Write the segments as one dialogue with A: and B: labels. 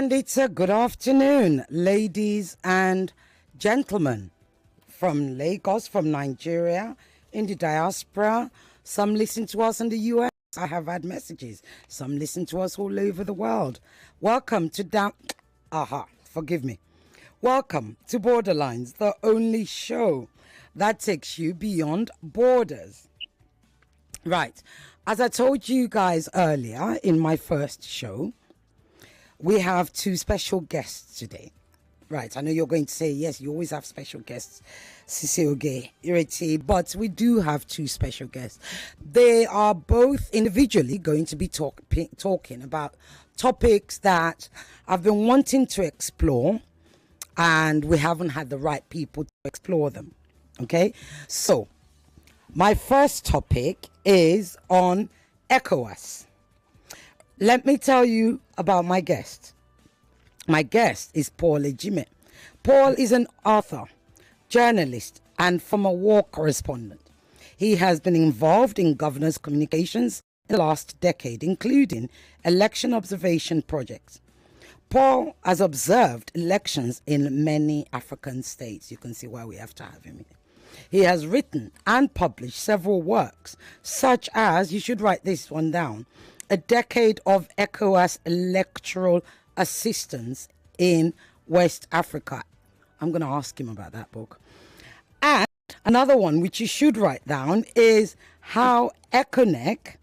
A: And it's a good afternoon, ladies and gentlemen, from Lagos, from Nigeria, in the diaspora. Some listen to us in the US. I have had messages. Some listen to us all over the world. Welcome to forgive me. Welcome to Borderlines, the only show that takes you beyond borders. Right. As I told you guys earlier in my first show, we have two special guests today. Right. I know you're going to say, yes, you always have special guests, Sisioge, Ireti, but we do have two special guests. They are both individually going to be talking about topics that I've been wanting to explore, and we haven't had the right people to explore them. Okay? So, my first topic is on ECOWAS. Let me tell you about my guest. My guest is Paul Ejime. Paul is an author, journalist, and former war correspondent. He has been involved in governance communications in the last decade, including election observation projects. Paul has observed elections in many African states. You can see why we have to have him here. He has written and published several works, such as, you should write this one down, A Decade of ECOWAS Electoral Assistance in West Africa. I'm going to ask him about that book. And another one, which you should write down, is How ECONEC,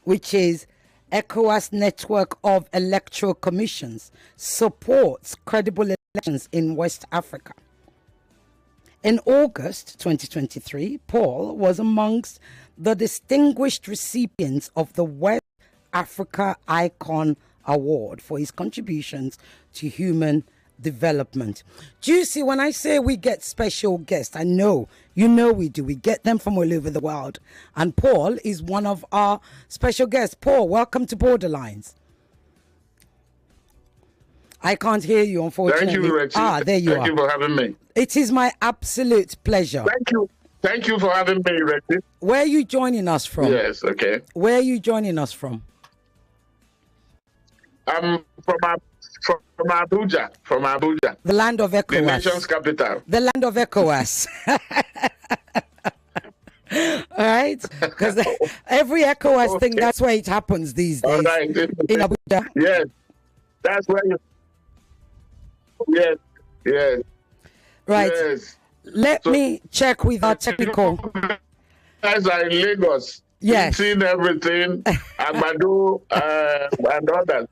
A: which is ECOWAS Network of Electoral Commissions, supports credible elections in West Africa. In August 2023, Paul was amongst the distinguished recipients of the West Africa Icon Award for his contributions to human development. Do you see, when I say we get special guests, I know, you know we do. We get them from all over the world. And Paul is one of our special guests. Paul, welcome to Borderlines. I can't hear you, unfortunately.
B: Thank you, Ireti.
A: There you are.
B: Thank you for having me.
A: It is my absolute pleasure.
B: Thank you. Thank you for having me, Ireti.
A: Where are you joining us from?
B: Yes, okay.
A: Where are you joining us from?
B: I'm from Abuja. From Abuja.
A: The land of ECOWAS.
B: The nation's capital.
A: The land of ECOWAS. All right? Because every ECOWAS thing, that's where it happens these days.
B: All right.
A: In Abuja.
B: Yes. That's where you... Yes. Yes.
A: Right.
B: Yes.
A: Let me check with our technical.
B: Guys are in Lagos.
A: Yes.
B: Eating everything, Agbado, and all that.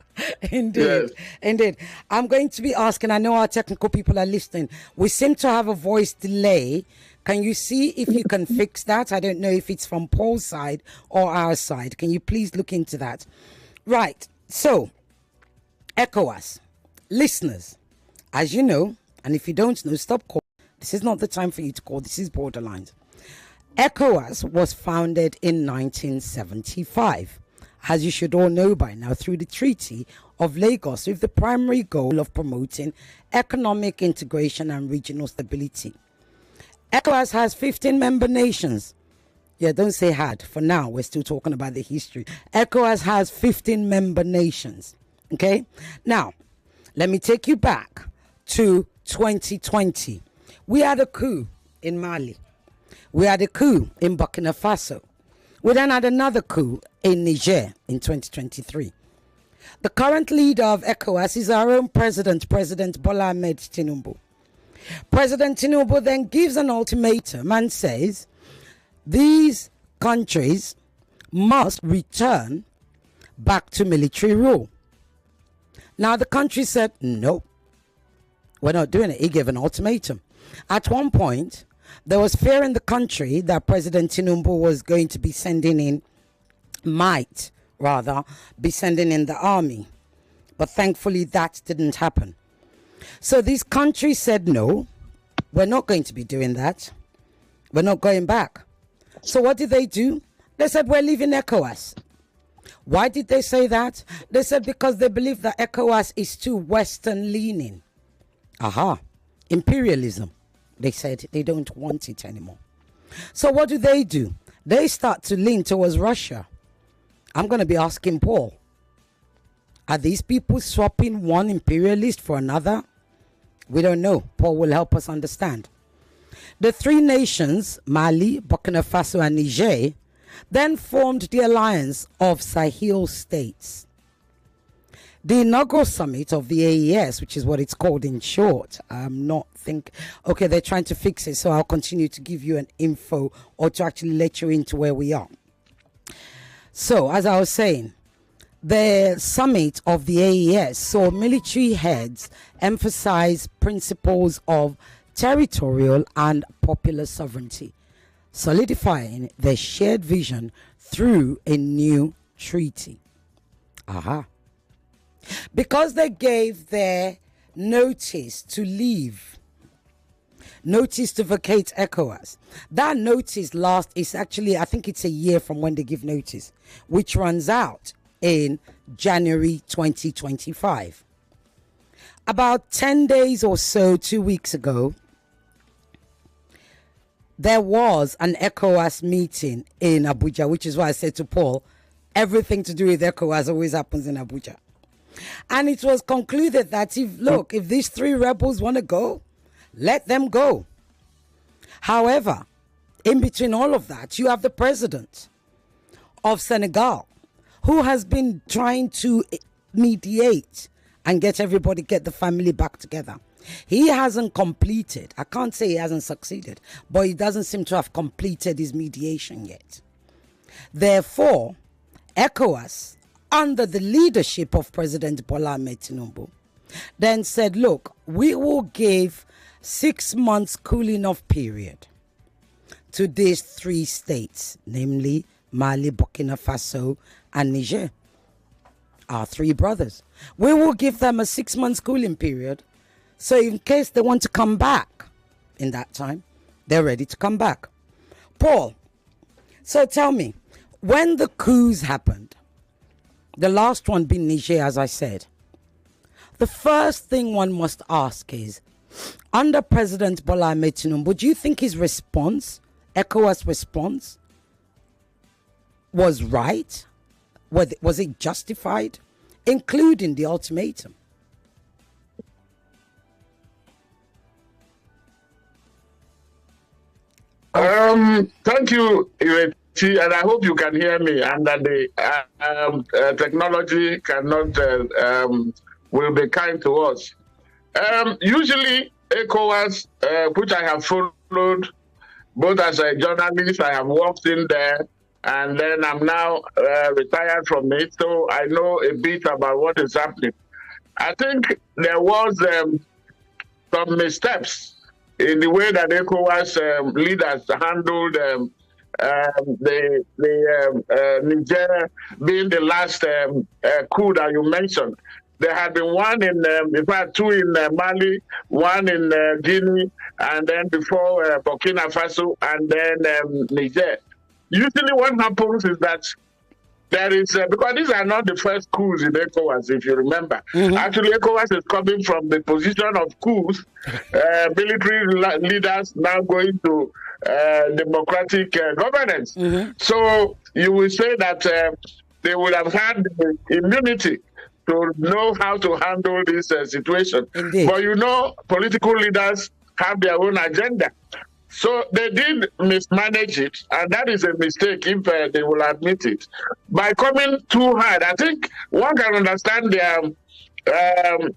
A: Indeed.
B: Yes.
A: Indeed. I'm going to be asking, I know our technical people are listening. We seem to have a voice delay. Can you see if you can fix that? I don't know if it's from Paul's side or our side. Can you please look into that? Right. So, ECOWAS. Listeners, as you know, and if you don't know, stop calling. This is not the time for you to call. This is Borderlines. ECOWAS was founded in 1975, as you should all know by now, through the Treaty of Lagos, with the primary goal of promoting economic integration and regional stability. ECOWAS has 15 member nations. Yeah, don't say had. For now, we're still talking about the history. ECOWAS has 15 member nations. Okay? Now, let me take you back to 2020. We had a coup in Mali. We had a coup in Burkina Faso. We then had another coup in Niger in 2023. The current leader of ECOWAS is our own president, President Bola Ahmed Tinubu. President Tinubu then gives an ultimatum and says these countries must return back to military rule. Now the country said, no, we're not doing it. He gave an ultimatum. At one point, there was fear in the country that President Tinubu was going to be sending in, be sending in the army. But thankfully, that didn't happen. So these countries said, no, we're not going to be doing that. We're not going back. So what did they do? They said, we're leaving ECOWAS. Why did they say that? They said because they believe that ECOWAS is too Western leaning. Imperialism. They said they don't want it anymore. So what do? They start to lean towards Russia. I'm going to be asking Paul. Are these people swapping one imperialist for another? We don't know. Paul will help us understand. The three nations, Mali, Burkina Faso, and Niger, then formed the alliance of Sahel states. The inaugural summit of the AES, which is what it's called in short, okay, they're trying to fix it, so I'll continue to give you an info or to actually let you into where we are. So, as I was saying, the summit of the AES saw military heads emphasize principles of territorial and popular sovereignty, solidifying their shared vision through a new treaty. Because they gave their notice to leave, notice to vacate ECOWAS. That notice is actually, I think it's a year from when they give notice, which runs out in January 2025. About 10 days or so, 2 weeks ago, there was an ECOWAS meeting in Abuja, which is why I said to Paul, everything to do with ECOWAS always happens in Abuja. And it was concluded that if these three rebels want to go, let them go. However, in between all of that, you have the president of Senegal, who has been trying to mediate and get the family back together. He hasn't completed, I can't say he hasn't succeeded, but he doesn't seem to have completed his mediation yet. Therefore, ECOWAS, under the leadership of President Bola Ahmed Tinubu, then said, look, we will give 6 months cooling off period to these three states, namely Mali, Burkina Faso, and Niger, our three brothers. We will give them a 6 months cooling period, so in case they want to come back in that time, they're ready to come back. Paul, so tell me, when the coups happened, the last one being Niger, as I said, the first thing one must ask is, under President Bola Ahmed Tinubu, do you think his response, ECOWAS response, was right? Was it justified, including the ultimatum?
B: Thank you, Ireti, and I hope you can hear me, and that the technology will be kind to us. Usually, ECOWAS, which I have followed, both as a journalist, I have worked in there, and then I'm now retired from it, so I know a bit about what is happening. I think there was some missteps in the way that ECOWAS leaders handled the Niger being the last coup that you mentioned. There had been one in fact, two in Mali, one in Guinea, and then before Burkina Faso, and then Niger. Usually what happens is that there is, because these are not the first coups in ECOWAS, if you remember. Actually, ECOWAS is coming from the position of coups, military leaders now going to democratic governance. So you will say that they would have had the immunity to know how to handle this situation.
A: Indeed.
B: But you know, political leaders have their own agenda. So they did mismanage it, and that is a mistake if they will admit it. By coming too hard, I think one can understand their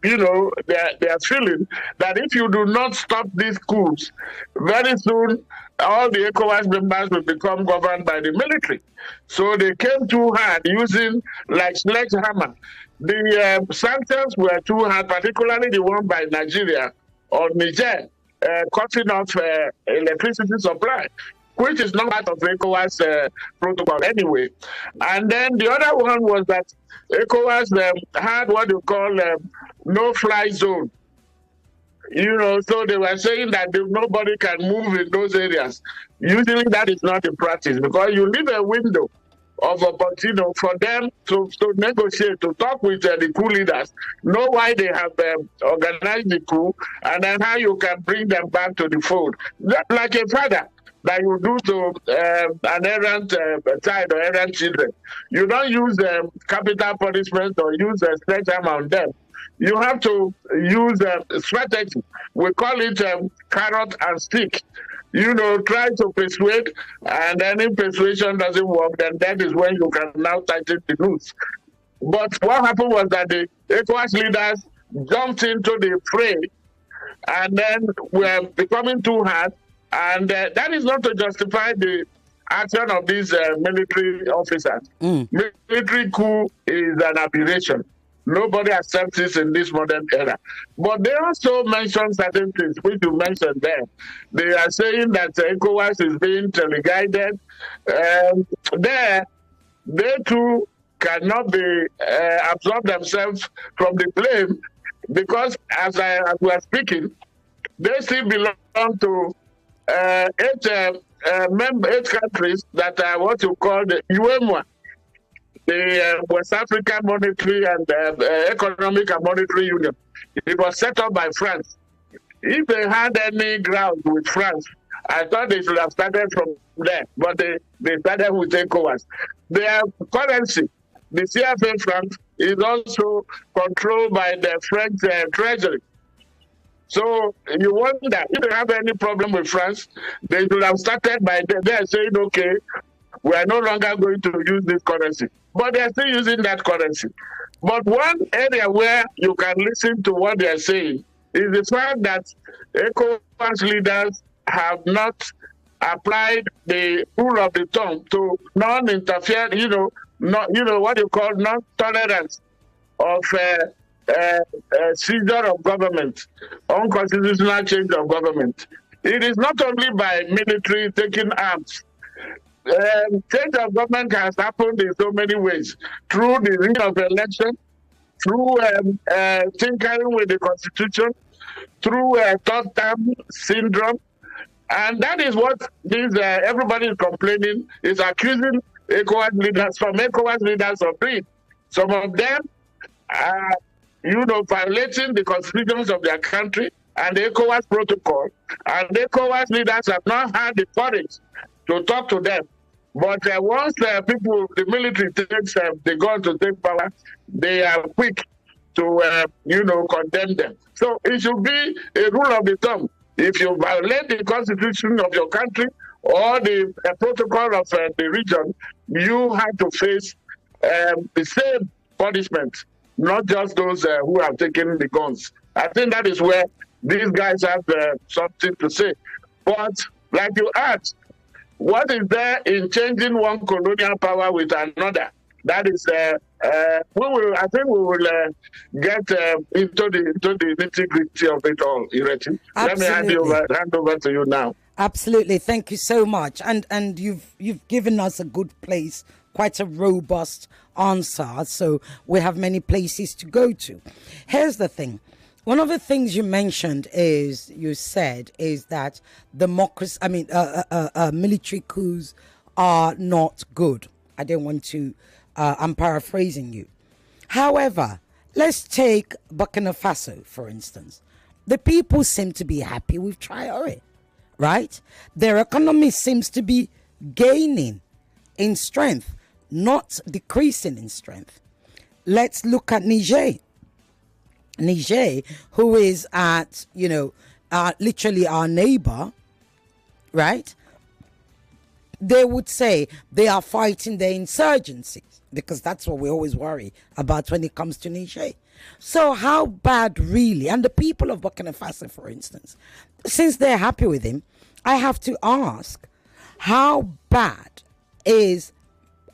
B: feeling that if you do not stop these coups, very soon all the ECOWAS members will become governed by the military. So they came too hard, using like sledgehammer. The sanctions were too hard, particularly the one by Nigeria or Niger, cutting off electricity supply, which is not part of ECOWAS protocol anyway. And then the other one was that ECOWAS had what you call no-fly zone. You know, so they were saying that nobody can move in those areas. Usually that is not in practice, because you leave a window of opportunity for them to negotiate, to talk with the coup leaders, know why they have organized the coup, and then how you can bring them back to the fold. Like a father, that you do to an errant child or errant children. You don't use capital punishment or use a sledgehammer on them. You have to use strategy. We call it carrot and stick. Try to persuade, and then if persuasion doesn't work, then that is when you can now tighten the noose. But what happened was that the ECOWAS leaders jumped into the fray, and then were becoming too hard, and that is not to justify the action of these military officers. Military coup is an aberration. Nobody accepts this in this modern era. But they also mention certain things, which you mentioned there. They are saying that ECOWAS is being teleguided. They too cannot be absorb themselves from the blame, because as we are speaking, they still belong to eight countries that are what you call the UEMOA, the West African Monetary and Economic and Monetary Union. It was set up by France. If they had any ground with France, I thought they should have started from there, but they started with ECOWAS. Their currency, the CFA franc, is also controlled by the French treasury. So you wonder, if they have any problem with France, they should have started by they're saying, okay, we are no longer going to use this currency. But they're still using that currency. But one area where you can listen to what they're saying is the fact that ECOWAS leaders have not applied the rule of the thumb to non-interfere, what you call non-tolerance of seizure of government, unconstitutional change of government. It is not only by military taking arms. Change of government has happened in so many ways, through the ring of election, through tinkering with the constitution, through third term syndrome, and that is what everybody is complaining, is accusing ECOWAS leaders of doing. Some of them are, violating the constitutions of their country and the ECOWAS protocol, and the ECOWAS leaders have not had the courage to talk to them. But once the military takes the gun to take power, they are quick to, condemn them. So it should be a rule of the thumb. If you violate the constitution of your country or the protocol of the region, you have to face the same punishment, not just those who have taken the guns. I think that is where these guys have something to say. But like you asked, what is there in changing one colonial power with another? That is, I think we will get into the nitty-gritty of it all, Ireti. Let me hand over to you now.
A: Absolutely, thank you so much, and you've given us a good place, quite a robust answer. So we have many places to go to. Here's the thing. One of the things you mentioned is that military coups are not good. I don't want to, I'm paraphrasing you. However, let's take Burkina Faso, for instance. The people seem to be happy with Traoré, right? Their economy seems to be gaining in strength, not decreasing in strength. Let's look at Niger. Niger, who is at, literally our neighbor, right? They would say they are fighting the insurgencies, because that's what we always worry about when it comes to Niger. So how bad really? And the people of Burkina Faso, for instance, since they're happy with him, I have to ask, how bad is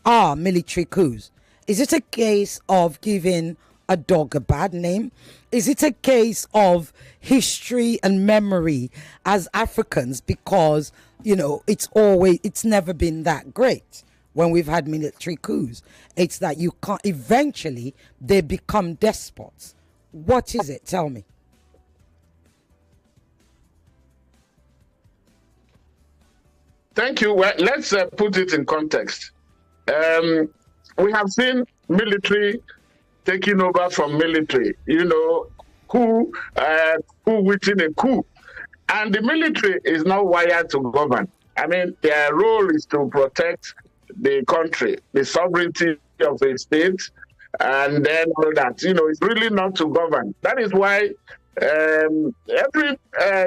A: our military coups? Is it a case of giving a dog a bad name? Is it a case of history and memory as Africans, because it's never been that great when we've had military coups? It's that you can't, eventually they become despots. What is it? Tell me.
B: Thank you. Well, let's put it in context. We have seen military taking over from military, coup within a coup. And the military is not wired to govern. I mean, their role is to protect the country, the sovereignty of the state, and then all that. It's really not to govern. That is why every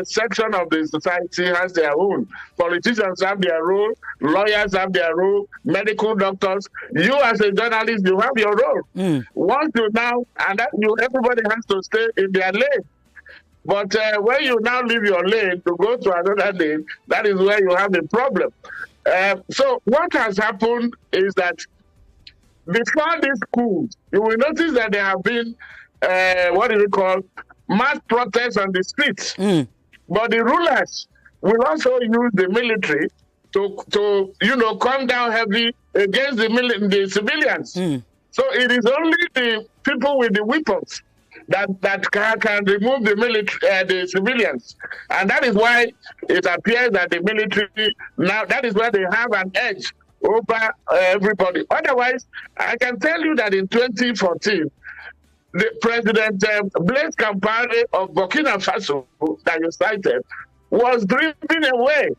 B: section of the society has their own. Politicians have their role, lawyers have their role, medical doctors. You as a journalist, you have your role. Once you now, and that everybody has to stay in their lane. But when you now leave your lane to go to another lane, that is where you have the problem. So what has happened is that before these schools, you will notice that there have been, mass protests on the streets. But the rulers will also use the military to come down heavy against the civilians. So it is only the people with the weapons that can remove the military, the civilians. And that is why it appears that the military now, that is why they have an edge over everybody. Otherwise, I can tell you that in 2014, the President Blaise Compaoré of Burkina Faso that you cited was driven away.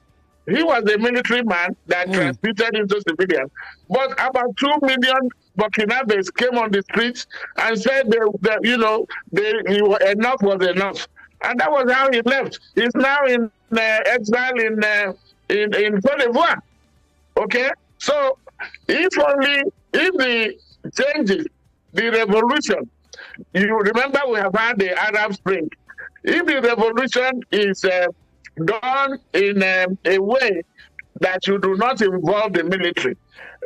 B: He was a military man that transmitted into civilians. But about 2 million Burkinabes came on the streets and said enough was enough. And that was how he left. He's now in exile in Côte d'Ivoire. Okay? So if the changes, the revolution, you remember we have had the Arab Spring. If the revolution is done in a way that you do not involve the military,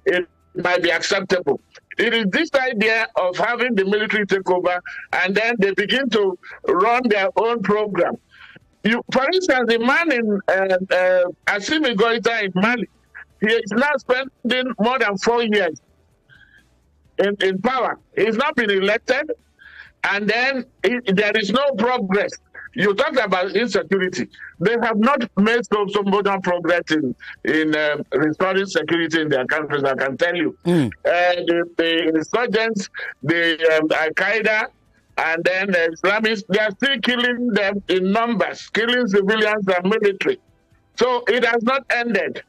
B: it might be acceptable. It is this idea of having the military take over and then they begin to run their own program. For instance, the man in Assimi Goïta in Mali, he is now spending more than 4 years in power. He's not been elected, and then there is no progress. You talked about insecurity. They have not made so much progress in restoring security in their countries, I can tell you. The insurgents, the Al-Qaeda, and then the Islamists, they are still killing them in numbers, killing civilians and military. So it has not ended.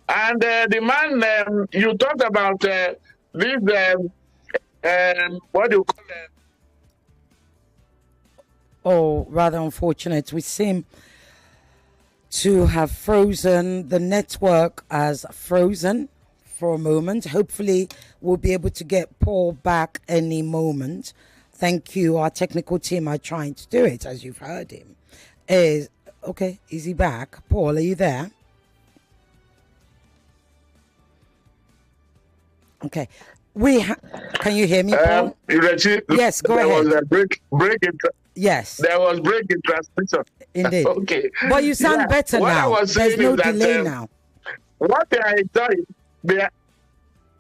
B: And the man, you talked about this, what do you call it?
A: Oh, rather unfortunate. We seem to have frozen. The network has frozen for a moment. Hopefully, we'll be able to get Paul back any moment. Thank you. Our technical team are trying to do it, as you've heard him. Is he back? Paul, are you there? Okay. Can you hear me, Paul?
B: Ireti,
A: yes, go ahead.
B: There was a break in
A: yes.
B: There was break in transmission.
A: Indeed.
B: Okay.
A: But you sound better
B: what
A: now.
B: I was saying
A: There's no
B: is
A: delay
B: that,
A: now.
B: What they are enjoying,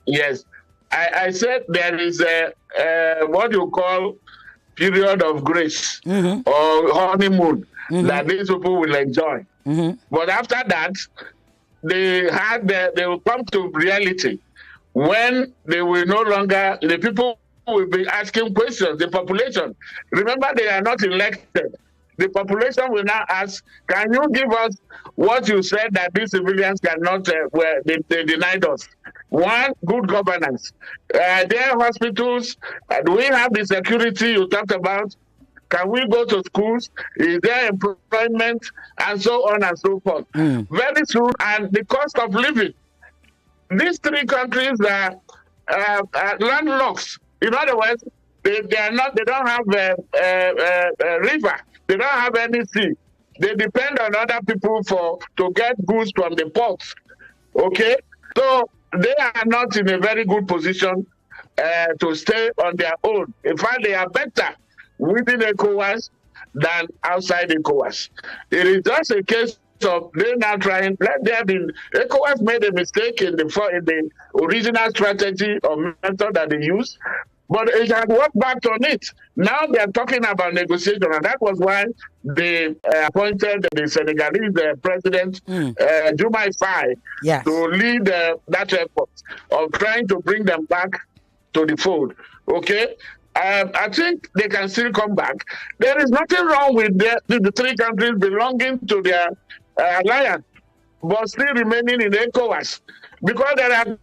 B: yes, I said there is a what you call period of grace or honeymoon that these people will enjoy. But after that, they will come to reality when they will no longer, the people will be asking questions, the population. Remember, they are not elected. The population will now ask, can you give us what you said that these civilians cannot, they denied us? One, good governance. Their hospitals, do we have the security you talked about? Can we go to schools? Is there employment? And so on and so forth. Very soon, and the cost of living. These three countries are landlocked. In other words, they don't have a river. They don't have any sea. They depend on other people to get goods from the ports. Okay? So they are not in a very good position to stay on their own. In fact, they are better within ECOWAS than outside ECOWAS. It is just a case of they now trying. ECOWAS made a mistake in the original strategy or method that they used, but it had worked back on it. Now they are talking about negotiation, and that was why they appointed the Senegalese president, Diomaye Faye, to lead that effort of trying to bring them back to the fold. Okay? I think they can still come back. There is nothing wrong with the three countries belonging to their alliance. but still remaining in ECOWAS. Because there are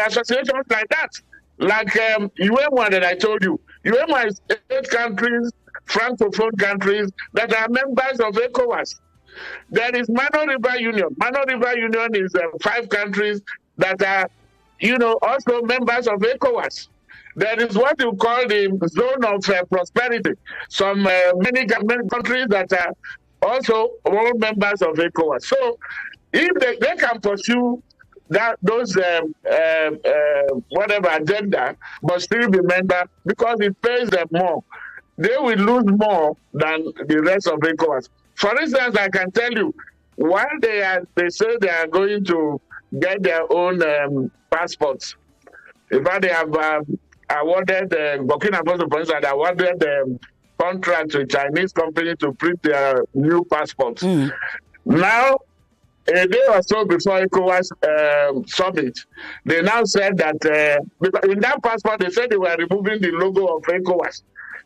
B: associations like that, like UEMA that I told you. UEMA is 8 countries, Francophone countries, that are members of ECOWAS. There is Mano River Union. Mano River Union is 5 countries that are, also members of ECOWAS. There is what you call the zone of prosperity. Some many countries that are also all members of ECOWAS. So if they can pursue those whatever agenda, but still be member, because it pays them more, they will lose more than the rest of ECOWAS. For instance, I can tell you, while they say they are going to get their own passports, in fact, they have awarded Burkina Faso, for instance, awarded contract to a Chinese company to print their new passports. Now, a day or so before ECOWAS summit, they now said that in that passport, they said they were removing the logo of ECOWAS.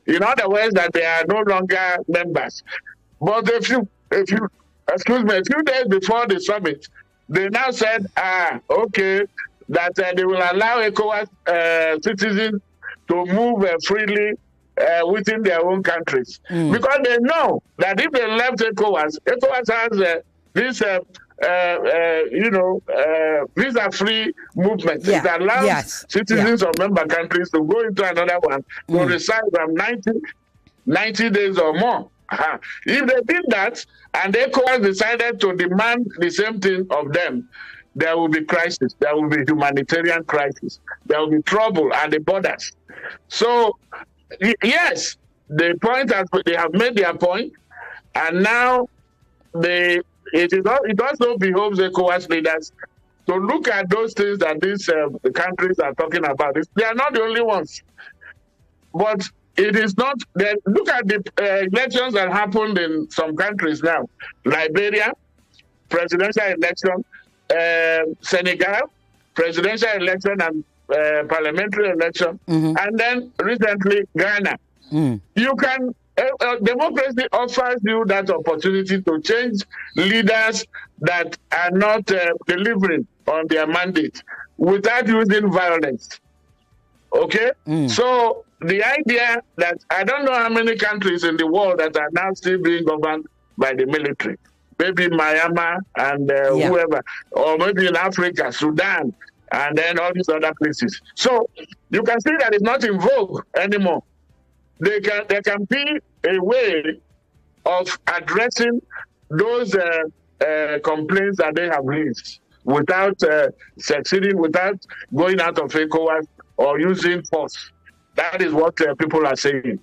B: In other words, that they are no longer members. But a few days before the summit, they now said, okay, that they will allow ECOWAS citizens to move freely within their own countries. Because they know that if they left ECOWAS, ECOWAS has this visa-free movement. It allows citizens of member countries to go into another one to reside from 90 days or more. If they did that, and ECOWAS decided to demand the same thing of them, there will be crisis. There will be humanitarian crisis. There will be trouble at the borders. So, yes, they have made their point, and now it also behoves ECOWAS leaders to look at those things that these countries are talking about. They are not the only ones, but it is not. Look at the elections that happened in some countries now. Liberia, presidential election. Senegal, presidential election and parliamentary election. And then recently, Ghana. You can, democracy offers you that opportunity to change leaders that are not delivering on their mandate without using violence. Okay? So the idea that I don't know how many countries in the world that are now still being governed by the military. Maybe Myanmar and whoever, or maybe in Africa, Sudan, and then all these other places. So you can see that it's not in vogue anymore. There can be a way of addressing those complaints that they have raised without succeeding, without going out of ECOWAS or using force. That is what people are saying.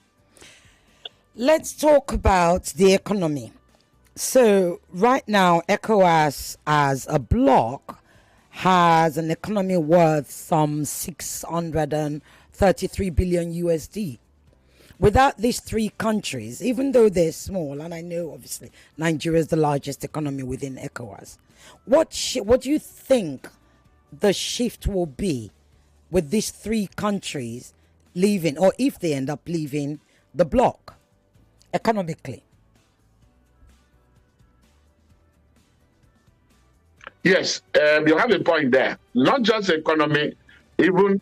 A: Let's talk about the economy. So right now, ECOWAS as a bloc has an economy worth some 633 billion USD. Without these 3 countries, even though they're small, and I know obviously Nigeria is the largest economy within ECOWAS, what do you think the shift will be with these 3 countries leaving, or if they end up leaving the bloc economically?
B: Yes, you have a point there. Not just economy, even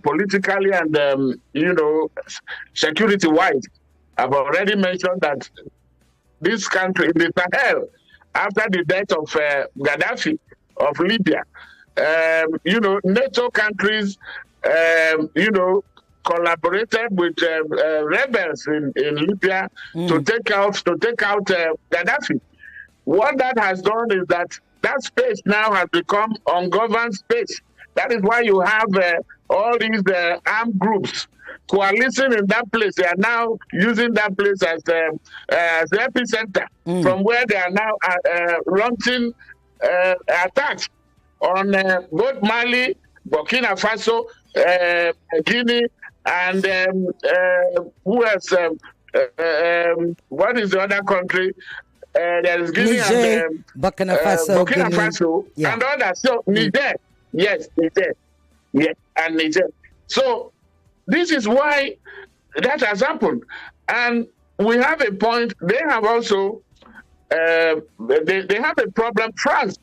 B: politically and, security-wise. I've already mentioned that this country, in the Sahel, after the death of Gaddafi of Libya, NATO countries, collaborated with rebels in Libya to take out Gaddafi. What that has done is that space now has become ungoverned space. That is why you have all these armed groups coalescing in that place. They are now using that place as the epicenter from where they are now launching attacks on both Mali, Burkina Faso, Guinea, and who else? What is the other country? There is Guinea
A: Niger,
B: and
A: Burkina Faso,
B: and others. So Niger, Niger, and Niger. So this is why that has happened, and we have a point. They have also they have a problem. France,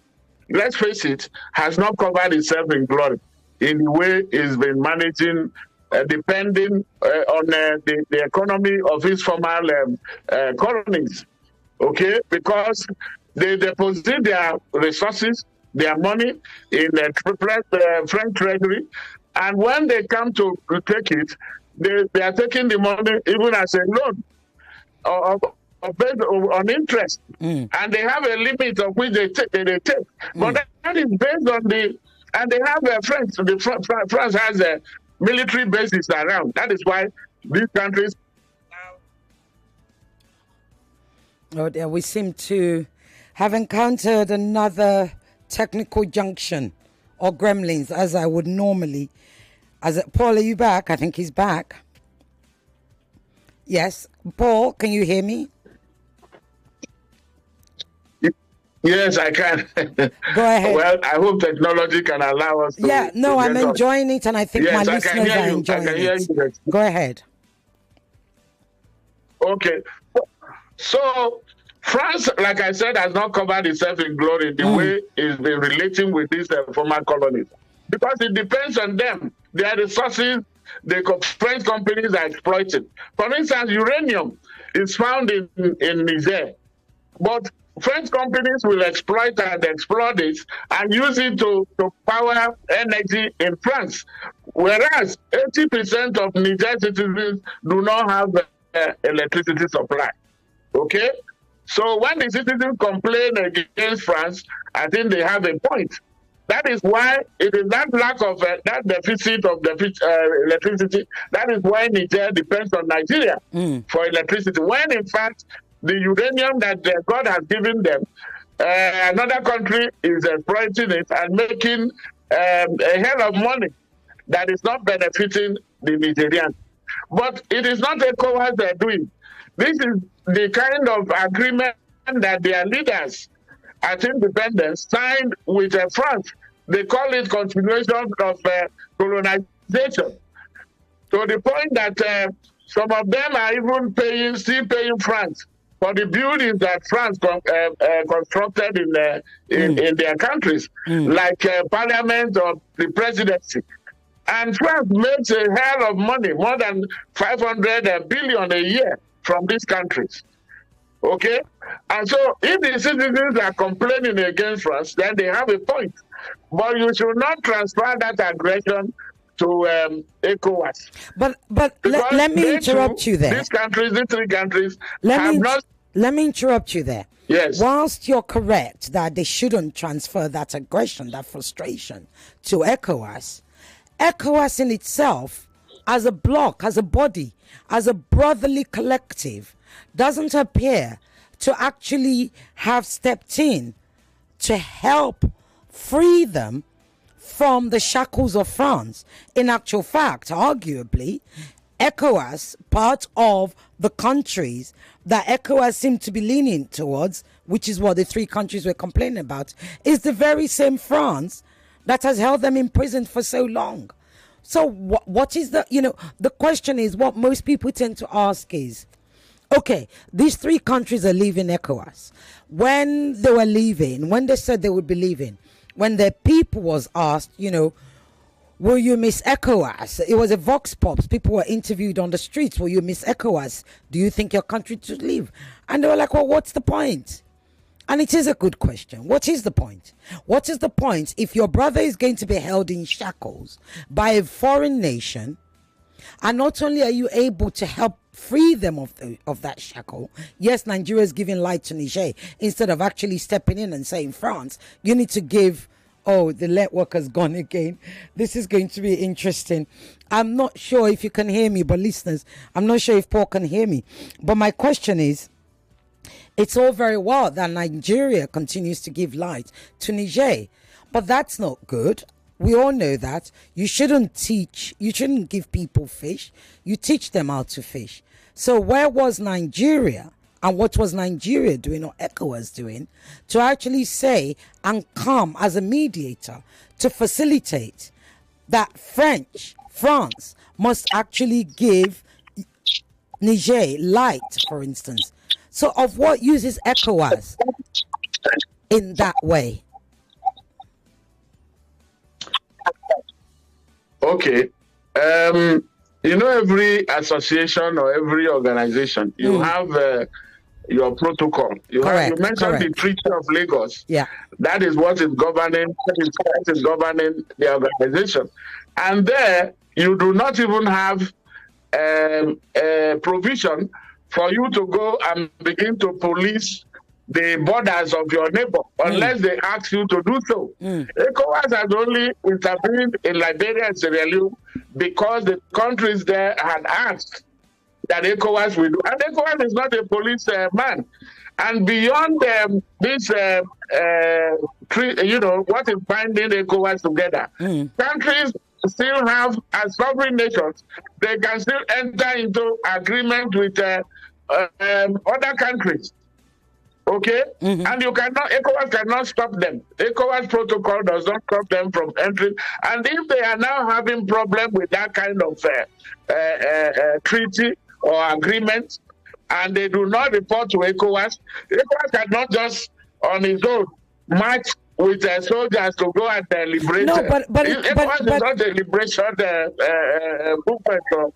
B: let's face it, has not covered itself in glory in the way it's been managing, depending on the economy of its former colonies. Okay, because they deposit their resources, their money in the French treasury, and when they come to take it, they are taking the money even as a loan based on interest, and they have a limit of which they take. But that is based on and they have France. France has a military bases around. That is why these countries.
A: Oh dear, we seem to have encountered another technical junction or gremlins, as I would normally. Paul, are you back? I think he's back. Yes. Paul, can you hear me?
B: Yes, I can.
A: Go ahead.
B: Well, I hope technology can allow us to.
A: Yeah, no, I'm enjoying it, and I think my listeners are enjoying it. Go ahead.
B: Okay. So, France, like I said, has not covered itself in glory the way it's been relating with these former colonies. Because it depends on them. Their resources, the French companies are exploiting. For instance, uranium is found in Niger. But French companies will exploit and explode it and use it to power energy in France. Whereas 80% of Niger citizens do not have electricity supply. Okay? So when the citizens complain against France, I think they have a point. That is why it is that lack of that deficit of electricity. That is why Niger depends on Nigeria for electricity. When in fact the uranium that God has given them, another country is exploiting it and making a hell of money that is not benefiting the Nigerians. But it is not ECOWAS they're doing. This is the kind of agreement that their leaders at independence signed with France. They call it continuation of colonization. To the point that some of them are even still paying France for the buildings that France constructed in their countries, like parliament or the presidency. And France makes a hell of money, more than 500 billion a year from these countries. Okay? And so if the citizens are complaining against France, then they have a point. But you should not transfer that aggression to ECOWAS.
A: But let me interrupt you there.
B: These three countries,
A: let me interrupt you there.
B: Yes.
A: Whilst you're correct that they shouldn't transfer that aggression, that frustration to ECOWAS, ECOWAS in itself, as a bloc, as a body, as a brotherly collective, doesn't appear to actually have stepped in to help free them from the shackles of France. In actual fact, arguably, ECOWAS, part of the countries that ECOWAS seem to be leaning towards, which is what the three countries were complaining about, is the very same France that has held them in prison for so long. So what is the question is, what most people tend to ask is, okay, these three countries are leaving ECOWAS. When they were leaving, when they said they would be leaving, when their people was asked, will you miss ECOWAS? It was a vox pops. People were interviewed on the streets. Will you miss ECOWAS? Do you think your country should leave? And they were like, well, what's the point? And it is a good question. What is the point? What is the point if your brother is going to be held in shackles by a foreign nation, and not only are you able to help free them of that shackle, yes, Nigeria is giving light to Niger, instead of actually stepping in and saying, France, you need to give, the network has gone again. This is going to be interesting. I'm not sure if you can hear me, but listeners, I'm not sure if Paul can hear me. But my question is, it's all very well that Nigeria continues to give light to Niger, but that's not good. We all know that. You shouldn't give people fish. You teach them how to fish. So where was Nigeria, and what was Nigeria doing, or ECOWAS doing, to actually say and come as a mediator to facilitate that France must actually give Niger light, for instance? So of what use is ECOWAS in that way?
B: Okay. Every association or every organization, you have your protocol. You mentioned the Treaty of Lagos.
A: Yeah.
B: That is what is governing. That is governing the organization, and there you do not even have a provision for you to go and begin to police the borders of your neighbor unless they ask you to do so. ECOWAS has only intervened in Liberia and Sierra Leone because the countries there had asked that ECOWAS will do. And ECOWAS is not a police man. And beyond this, what is binding ECOWAS together, countries still have, as sovereign nations, they can still enter into agreement with other countries. Okay? And ECOWAS cannot stop them. ECOWAS protocol does not stop them from entering. And if they are now having problem with that kind of treaty or agreement, and they do not report to ECOWAS, ECOWAS cannot just on its own march with soldiers to go and liberate.
A: No, but
B: ECOWAS is not a liberation movement or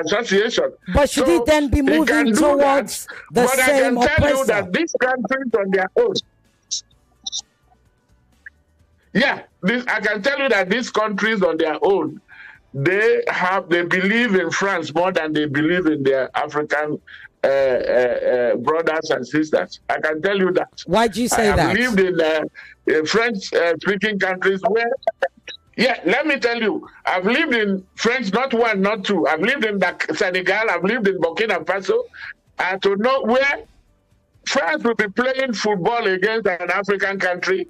B: association.
A: But should it then be moving towards the same oppressor? But I can tell you that these countries on their own, I can tell you that these countries on their own, they believe in France more than they believe in their African brothers and sisters. I can tell you that. Why do you say that?
B: I have lived in French-speaking countries where, let me tell you, I've lived in French, not one, not two. I've lived in Senegal, I've lived in Burkina Faso, and to know where France will be playing football against an African country,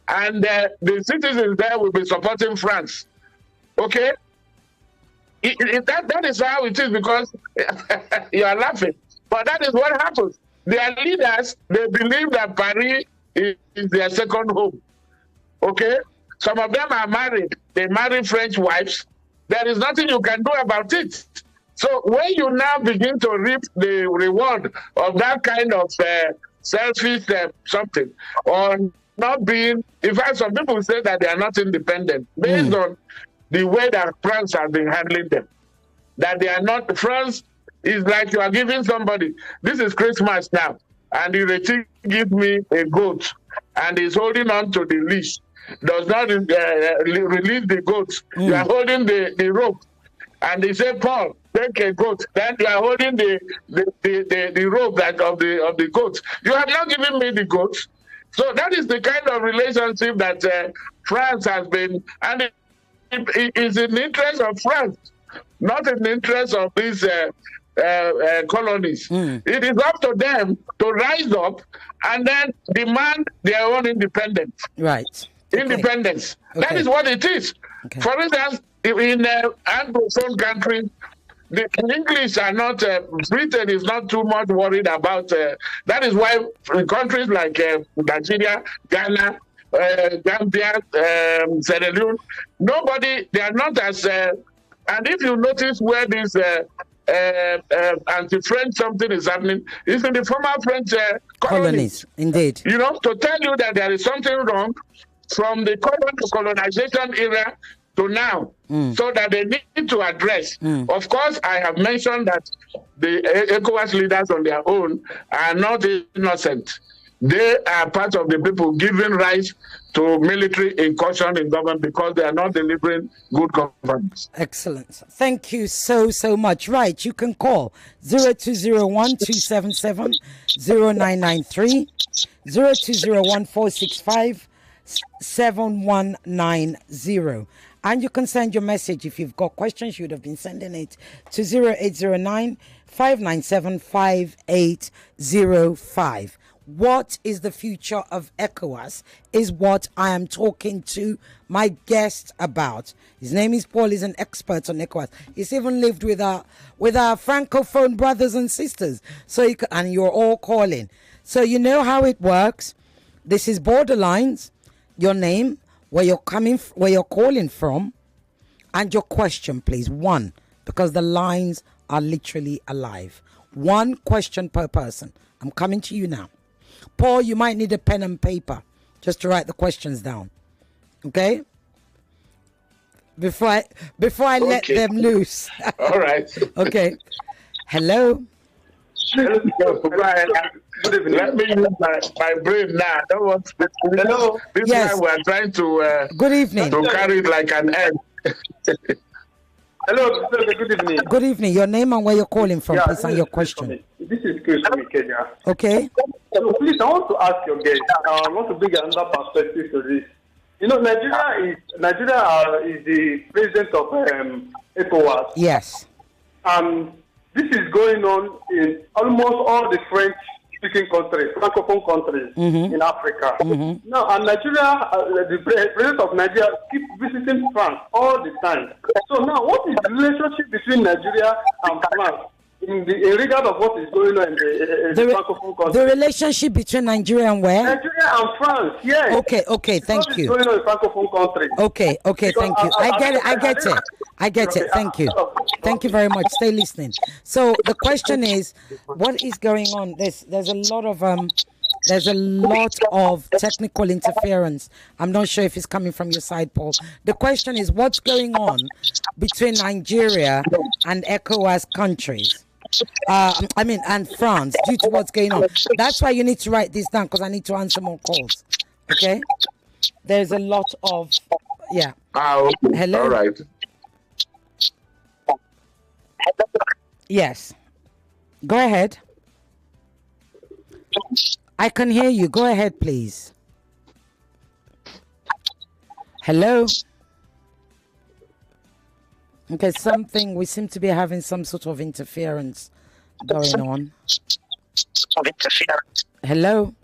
B: and the citizens there will be supporting France. Okay? That is how it is, because you are laughing. But that is what happens. Their leaders, they believe that Paris is their second home. Okay? Some of them are married. They marry French wives. There is nothing you can do about it. So when you now begin to reap the reward of that kind of selfish something, or not being, in fact, some people say that they are not independent based on the way that France has been handling them. That they are not, France is like you are giving somebody, this is Christmas now, and Ireti give me a goat, and he's holding on to the leash, does not release the goat. You are holding the rope, and they say, Paul, take a goat. Then you are holding the rope of the goat. You have not given me the goat. So that is the kind of relationship that France has been, and it is in the interest of France, not in the interest of these colonies. It is up to them to rise up and then demand their own independence.
A: Right.
B: Independence. Okay. That is what it is. Okay. For instance, in Anglophone countries, the English are not, Britain is not too much worried about, that is why in countries like Nigeria, Ghana, Gambia, Sierra Leone, they are not as, and if you notice where this anti-French something is happening, it's in the former French colonies.
A: Indeed.
B: You know, to tell you that there is something wrong from the colonization era to now, so that they need to address. Of course, I have mentioned that the ECOWAS leaders on their own are not innocent. They are part of the people giving rise to military incursion in government because they are not delivering good governance.
A: Excellent. Thank you so much. Right, you can call 0201-277-0993, 0201-465-7190. And you can send your message if you've got questions. You would have been sending it to 0809-597-5805. What is the future of ECOWAS is what I am talking to my guest about. His name is Paul. He's an expert on ECOWAS. He's even lived with our Francophone brothers and sisters. So and you're all calling. So you know how it works. This is Borderlines. Your name, where you're calling from, and your question, please. 1, because the lines are literally alive. 1 question per person. I'm coming to you now. Paul, you might need a pen and paper just to write the questions down. Okay? Before I let them loose.
B: All right.
A: Okay. Hello.
B: Let me use my brain now. I don't want to. Hello. This
A: Yes.
B: time we're trying to.
A: Good evening.
B: To carry it like an egg.
C: Hello, good evening.
A: Good evening. Your name and where you're calling from, please, and your question.
C: This is Chris from Kenya.
A: Okay.
C: So please, I want to ask your guest. I want to bring another perspective to this. You know, Nigeria is the president of ECOWAS.
A: Yes.
C: This is going on in almost all the French-speaking countries, Francophone countries in Africa. Now, and Nigeria, the president of Nigeria keeps visiting France all the time. So now, what is the relationship between Nigeria and France in regard of what is going on in the Francophone countries?
A: The relationship between Nigeria and where?
C: Nigeria and France, yes.
A: Okay, thank you.
C: What is going on in Francophone countries?
A: Okay, thank you. I get it. Thank you. Thank you very much. Stay listening. So the question is, what is going on? There's a lot of technical interference. I'm not sure if it's coming from your side, Paul. The question is, what's going on between Nigeria and ECOWAS countries? And France, due to what's going on. That's why you need to write this down, because I need to answer more calls. Okay? There's a lot of, yeah.
B: Okay.
A: Hello?
B: All right.
A: Yes. Go ahead. I can hear you. Go ahead, please. Hello? Okay, we seem to be having some sort of interference going on. Hello?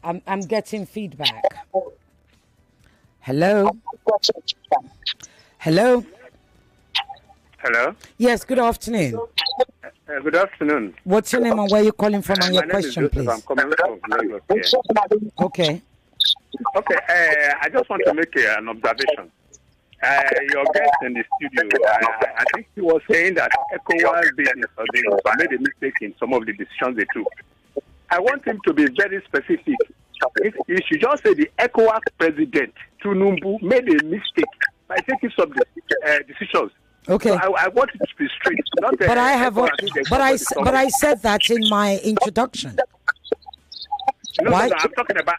A: I'm getting feedback. Hello? Hello?
D: Hello?
A: Yes, good afternoon.
D: Good afternoon.
A: What's your name and where you're calling from and your
D: My name is
A: question,
D: Joseph.
A: please?
D: I'm coming from Lagos here.
A: Okay.
D: Okay, I just want to make an observation. Your guest in the studio, I think he was saying that ECOWAS business made a mistake in some of the decisions they took. I want him to be very specific. He should just say the ECOWAS president, Tinubu, made a mistake by taking some decisions.
A: Okay.
D: So I want it to be straight. Not
A: but I said that in my introduction.
D: No,
A: why?
D: I'm talking about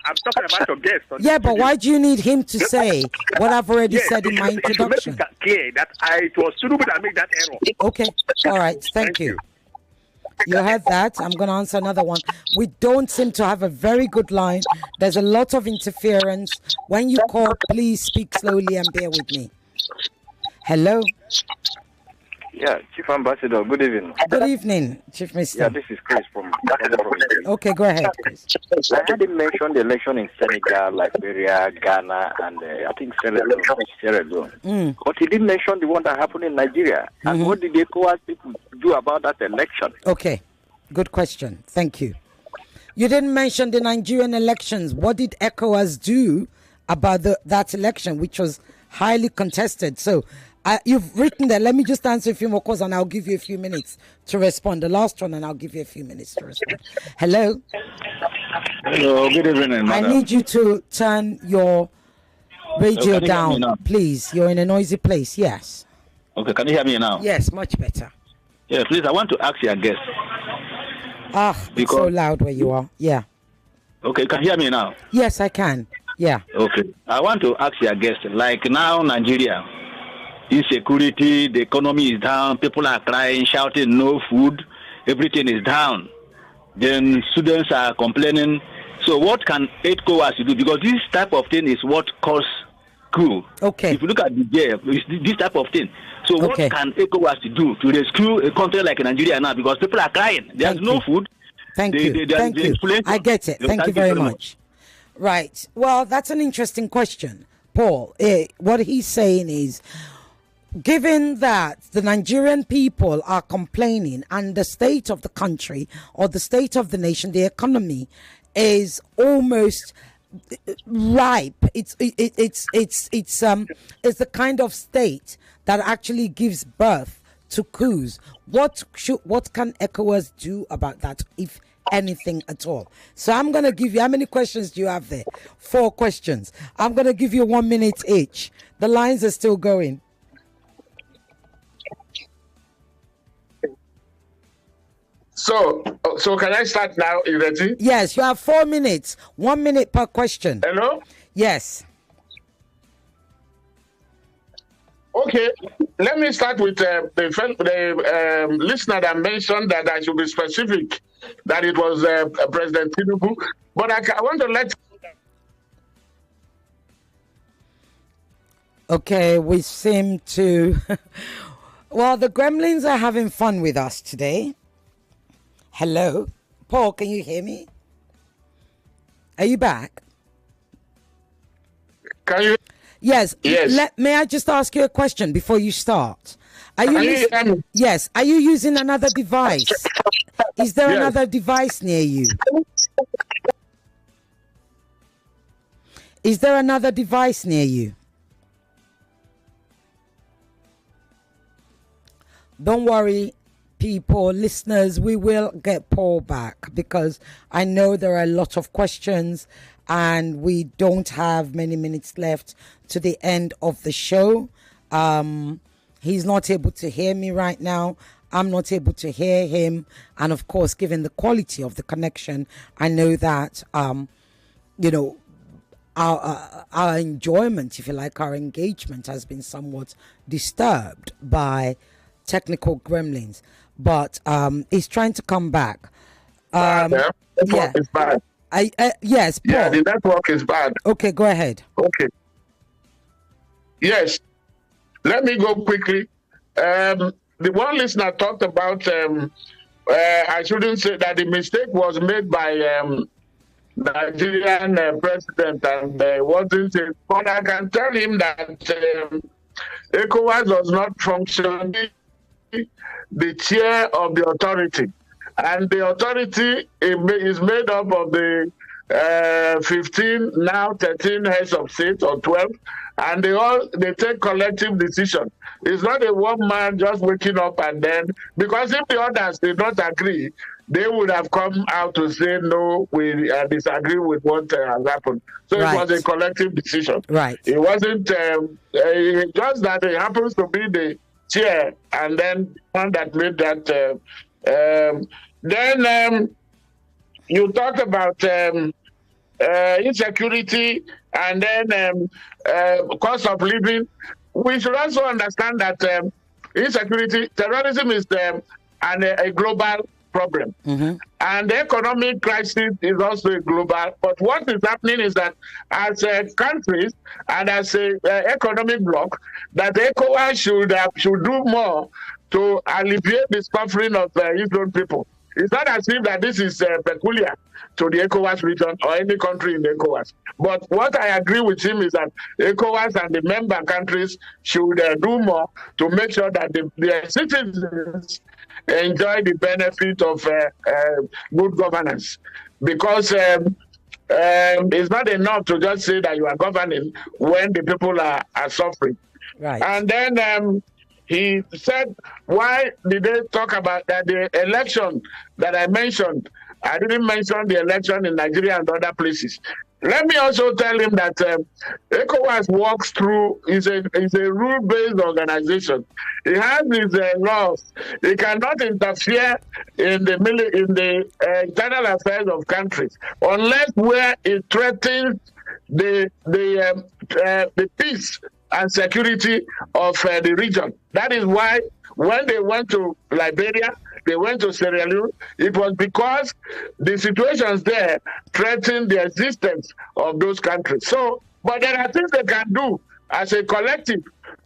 D: your guest.
A: Yeah, but why do you need him to say what I've already said in my introduction?
D: To make it clear that it was Tinubu that made that error.
A: Okay. All right. Thank you. You heard that. I'm going to answer another one. We don't seem to have a very good line. There's a lot of interference. When you call, please speak slowly and bear with me. Hello?
E: Yeah, Chief Ambassador, good evening.
A: Good evening, Chief Mister.
E: Yeah, this is Chris from...
A: Okay, go ahead, Chris.
E: I heard him mention the election in Senegal, Liberia, Ghana, and I think Sierra Leone. But he didn't mention the one that happened in Nigeria. And what did the ECOWAS people do about that election?
A: Okay, good question. Thank you. You didn't mention the Nigerian elections. What did ECOWAS do about that election, which was highly contested? So you've written there. Let me just answer a few more questions and I'll give you a few minutes to respond. The last one and I'll give you a few minutes to respond. Hello?
E: Hello, good evening, madam.
A: I need you to turn your radio down, please. You're in a noisy place. Yes.
E: Okay, can you hear me now?
A: Yes, much better.
E: Yeah, please, I want to ask your guest.
A: It's so loud where you are. Yeah.
E: Okay, can you hear me now?
A: Yes, I can. Yeah.
E: Okay. I want to ask your guest, like now Nigeria, insecurity, the economy is down, people are crying, shouting, no food, everything is down. Then students are complaining. So what can ECOWAS do? Because this type of thing is what causes coup.
A: Okay.
E: If you look at the jail, this type of thing. So what can ECOWAS do to rescue a country like Nigeria now? Because people are crying. There's no food.
A: Thank you. Thank you. I get it. Thank you very much. Right. Well, that's an interesting question, Paul. What he's saying is, given that the Nigerian people are complaining and the state of the country or the state of the nation, the economy is almost ripe. It's the kind of state that actually gives birth to coups. What can ECOWAS do about that, if anything at all? So I'm going to give you, how many questions do you have there? 4 questions. I'm going to give you 1 minute each. The lines are still going.
B: So can I start now, Ireti?
A: Yes, you have 4 minutes. 1 minute per question.
B: Hello?
A: Yes.
B: Okay, let me start with the listener that mentioned that I should be specific, that it was President Tinubu. But I want to let...
A: Okay, we seem to... Well, the gremlins are having fun with us today. Hello? Paul, can you hear me? Are you back?
B: Can you...
A: Yes.
B: Yes.
A: May I just ask you a question before you start? Yes. Are you using another device? Is there another device near you? Is there another device near you? Don't worry, people, listeners, we will get Paul back, because I know there are a lot of questions and we don't have many minutes left to the end of the show. He's not able to hear me right now. I'm not able to hear him. And of course, given the quality of the connection, I know that, our enjoyment, if you like, our engagement has been somewhat disturbed by technical gremlins. But he's trying to come back.
B: It's bad.
A: Yes, Paul.
B: Yeah, the network is bad.
A: Okay, go ahead.
B: Okay. Yes. Let me go quickly. The one listener talked about, I shouldn't say that the mistake was made by Nigerian president, and wasn't it? But I can tell him that ECOWAS does not function the chair of the authority. And the authority is made up of the 15, now 13 heads of state, or 12, and they take collective decision. It's not a one man just waking up and then, because if the others did not agree, they would have come out to say, no, we disagree with what has happened. So It was a collective decision.
A: Right.
B: It wasn't just that it happens to be the chair, and then one that made that. Then you talked about insecurity, and then cost of living. We should also understand that insecurity, terrorism is a global problem. Mm-hmm. And the economic crisis is also a global. But what is happening is that as countries and as an economic bloc, that ECOWAS should do more to alleviate the suffering of its own people. It's not as if that this is peculiar to the ECOWAS region or any country in the ECOWAS. But what I agree with him is that ECOWAS and the member countries should do more to make sure that their citizens enjoy the benefit of good governance. Because it's not enough to just say that you are governing when the people are suffering.
A: Right.
B: And then he said, why did they talk about that the election that I mentioned? I didn't mention the election in Nigeria and other places. Let me also tell him that ECOWAS works through, is a rule-based organization. It has its laws. It cannot interfere in the internal affairs of countries unless where it threatens the peace and security of the region. That is why when they went to Liberia, they went to Sierra Leone, it was because the situations there threatened the existence of those countries. So, but there are things they can do as a collective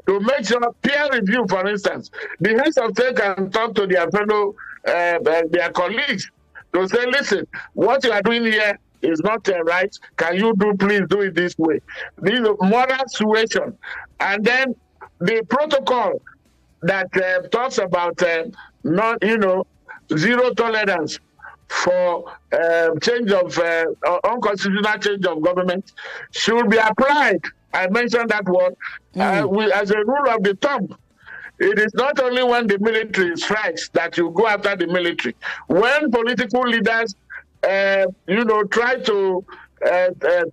B: to make sure peer review, for instance. The heads of state can talk to their fellow, their colleagues to say, listen, what you are doing here is not right. Can you please do it this way? This is moral suasion. And then the protocol that talks about zero tolerance for change of unconstitutional change of government should be applied. I mentioned that word as a rule of the thumb It is not only when the military strikes that you go after the military. When political leaders, try to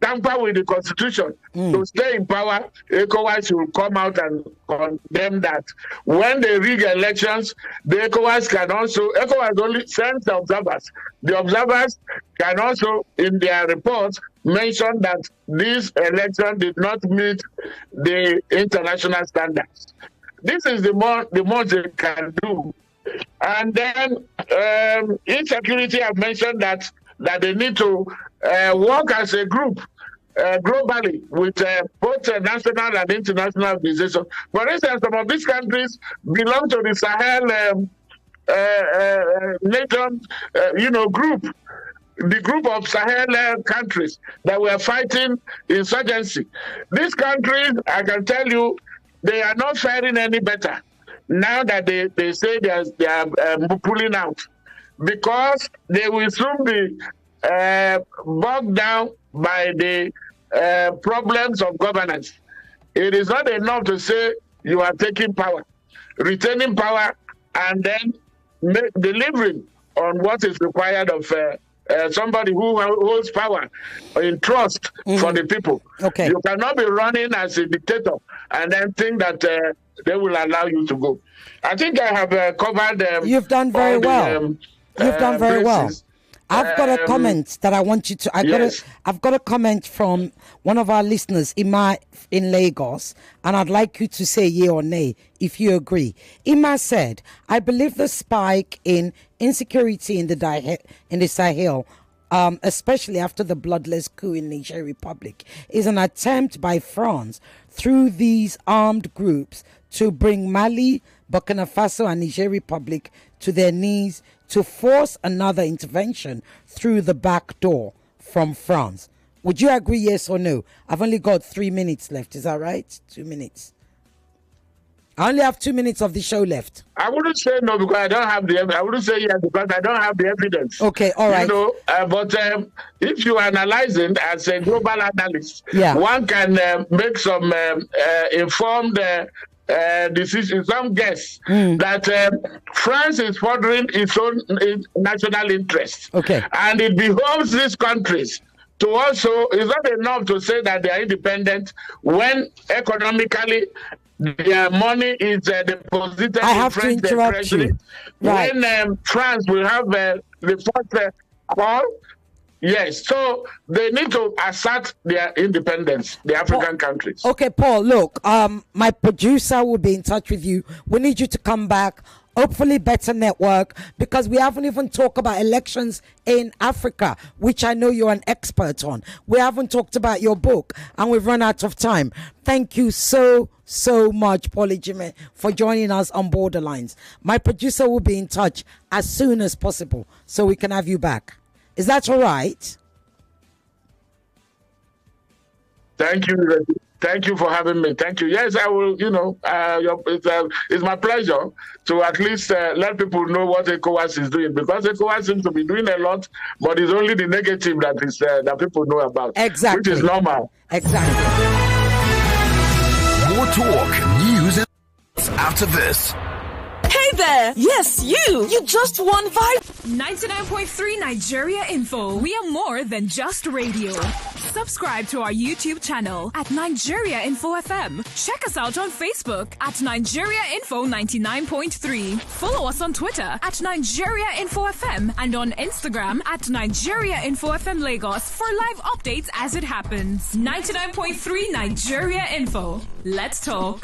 B: tamper with the constitution to stay in power, ECOWAS will come out and condemn that. When they rig elections, the ECOWAS only sends the observers. The observers can also, in their reports, mention that this election did not meet the international standards. This is the most they can do. And then insecurity, I've mentioned that they need to work as a group globally with both national and international organizations. For instance, some of these countries belong to the Sahel nation, group. The group of Sahel countries that were fighting insurgency. These countries, I can tell you, they are not faring any better now that they say they are pulling out, because they will soon be bogged down by the problems of governance. It is not enough to say you are taking power, retaining power, and then delivering on what is required of somebody who holds power in trust for the people.
A: Okay.
B: You cannot be running as a dictator and then think that they will allow you to go. I think I have covered.
A: You've done very well. You've done very well. I've got a comment that I want you to. I've got a comment from one of our listeners, Ima in Lagos, and I'd like you to say yea or nay if you agree. Ima said, "I believe the spike in insecurity in the Sahel, especially after the bloodless coup in Niger Republic, is an attempt by France through these armed groups to bring Mali, Burkina Faso, and Niger Republic to their knees, to force another intervention through the back door from France." Would you agree, yes or no? I've only got 3 minutes left. Is that right? 2 minutes. I only have 2 minutes of the show left.
B: I wouldn't say no because I don't have the evidence. I wouldn't say yes because I don't have the evidence.
A: Okay, all right.
B: But if you analyze it as a global analyst, one can make some informed decision, some guess that France is furthering its own national interest.
A: Okay.
B: And it behoves these countries to also, it's not enough to say that they are independent when economically their money is deposited
A: in French treasury.
B: Right. When France will have the first call, yes, so they need to assert their independence, the African countries.
A: Okay, Paul, look, my producer will be in touch with you. We need you to come back, hopefully better network, because we haven't even talked about elections in Africa, which I know you're an expert on. We haven't talked about your book, and we've run out of time. Thank you so much, Paul Ejime, for joining us on Borderlines. My producer will be in touch as soon as possible so we can have you back. Is that all right?
B: Thank you. Thank you for having me. Thank you. Yes, I will, it's my pleasure to at least let people know what ECOWAS is doing, because ECOWAS seems to be doing a lot, but it's only the negative that is that people know about.
A: Exactly.
B: Which is normal.
A: Exactly.
F: More talk, news, and after this.
G: Hey there! Yes, you! You just won
H: 99.3 Nigeria Info. We are more than just radio. Subscribe to our YouTube channel at Nigeria Info FM. Check us out on Facebook at Nigeria Info 99.3. Follow us on Twitter at Nigeria Info FM and on Instagram at Nigeria Info FM Lagos for live updates as it happens. 99.3 Nigeria Info. Let's talk.